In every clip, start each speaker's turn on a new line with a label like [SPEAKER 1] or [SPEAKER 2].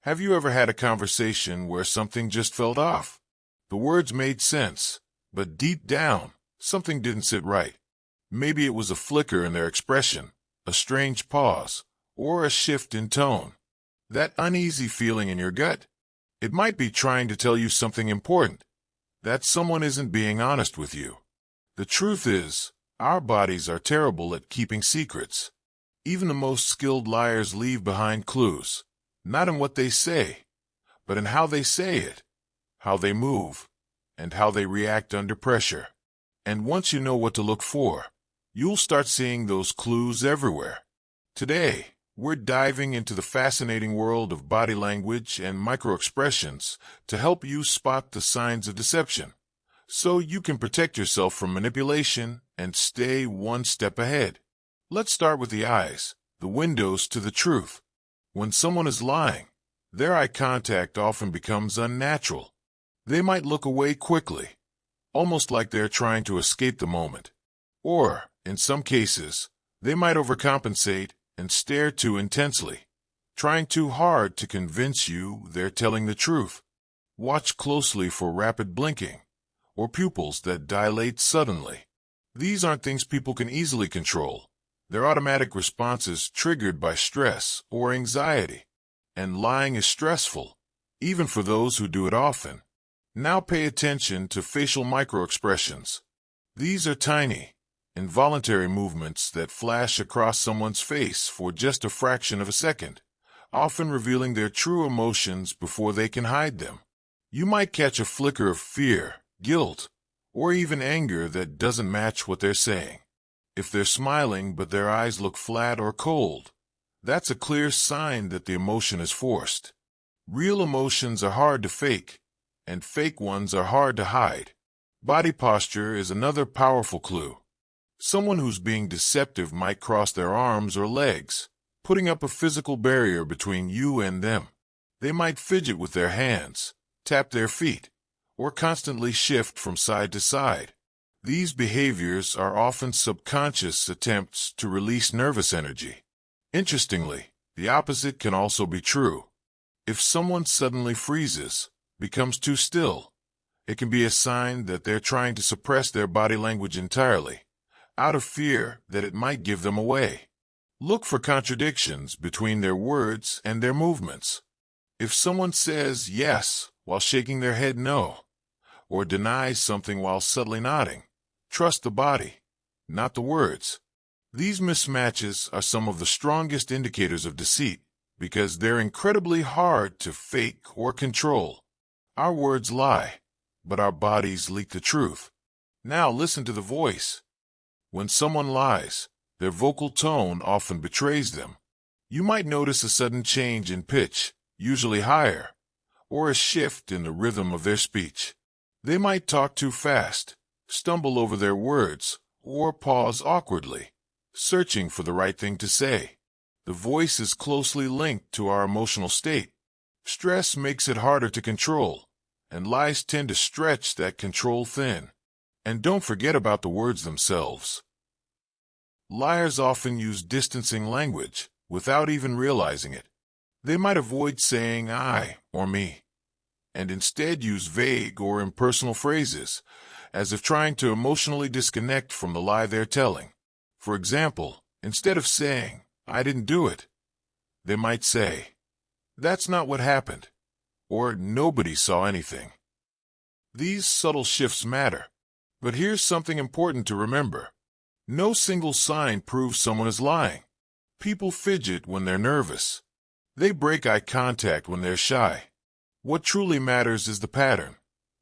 [SPEAKER 1] Have you ever had a conversation where something just felt off? The words made sense, but deep down, something didn't sit right. Maybe it was a flicker in their expression, a strange pause, or a shift in tone. That uneasy feeling in your gut, it might be trying to tell you something important, that someone isn't being honest with you. The truth is, our bodies are terrible at keeping secrets. Even the most skilled liars leave behind clues, not in what they say, but in how they say it, how they move, and how they react under pressure. And once you know what to look for, you'll start seeing those clues everywhere. Today, we're diving into the fascinating world of body language and microexpressions to help you spot the signs of deception, so you can protect yourself from manipulation and stay one step ahead. Let's start with the eyes, the windows to the truth. When someone is lying, their eye contact often becomes unnatural. They might look away quickly, almost like they're trying to escape the moment. Or, in some cases, they might overcompensate and stare too intensely, trying too hard to convince you they're telling the truth. Watch closely for rapid blinking, or pupils that dilate suddenly. These aren't things people can easily control. They're automatic responses triggered by stress or anxiety. And lying is stressful, even for those who do it often. Now pay attention to facial microexpressions. These are tiny, involuntary movements that flash across someone's face for just a fraction of a second, often revealing their true emotions before they can hide them. You might catch a flicker of fear, guilt, or even anger that doesn't match what they're saying. If they're smiling but their eyes look flat or cold, that's a clear sign that the emotion is forced. Real emotions are hard to fake, and fake ones are hard to hide. Body posture is another powerful clue. Someone who's being deceptive might cross their arms or legs, putting up a physical barrier between you and them. They might fidget with their hands, tap their feet, or constantly shift from side to side. These behaviors are often subconscious attempts to release nervous energy. Interestingly, the opposite can also be true. If someone suddenly freezes, becomes too still, it can be a sign that they're trying to suppress their body language entirely, out of fear that it might give them away. Look for contradictions between their words and their movements. If someone says yes while shaking their head no, or denies something while subtly nodding, trust the body, not the words. These mismatches are some of the strongest indicators of deceit because they're incredibly hard to fake or control. Our words lie, but our bodies leak the truth. Now listen to the voice. When someone lies, their vocal tone often betrays them. You might notice a sudden change in pitch, usually higher, or a shift in the rhythm of their speech. They might talk too fast, stumble over their words, or pause awkwardly, searching for the right thing to say. The voice is closely linked to our emotional state. Stress makes it harder to control, and lies tend to stretch that control thin. And don't forget about the words themselves. Liars often use distancing language without even realizing it. They might avoid saying I or me, and instead use vague or impersonal phrases, as if trying to emotionally disconnect from the lie they're telling. For example, instead of saying, I didn't do it, they might say, that's not what happened, or nobody saw anything. These subtle shifts matter, but here's something important to remember. No single sign proves someone is lying. People fidget when they're nervous. They break eye contact when they're shy. What truly matters is the pattern,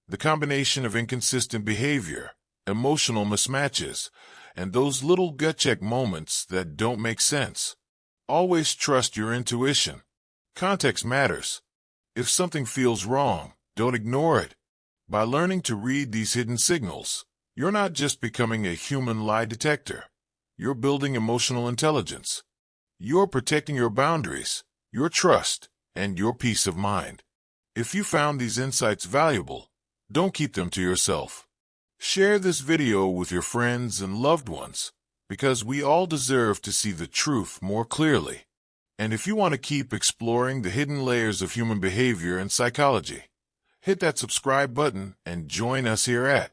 [SPEAKER 1] the combination of inconsistent behavior, emotional mismatches, and those little gut-check moments that don't make sense. Always trust your intuition. Context matters. If something feels wrong, don't ignore it. By learning to read these hidden signals, you're not just becoming a human lie detector. You're building emotional intelligence. You're protecting your boundaries, your trust, and your peace of mind. If you found these insights valuable, don't keep them to yourself. Share this video with your friends and loved ones, because we all deserve to see the truth more clearly. And if you want to keep exploring the hidden layers of human behavior and psychology, hit that subscribe button and join us here at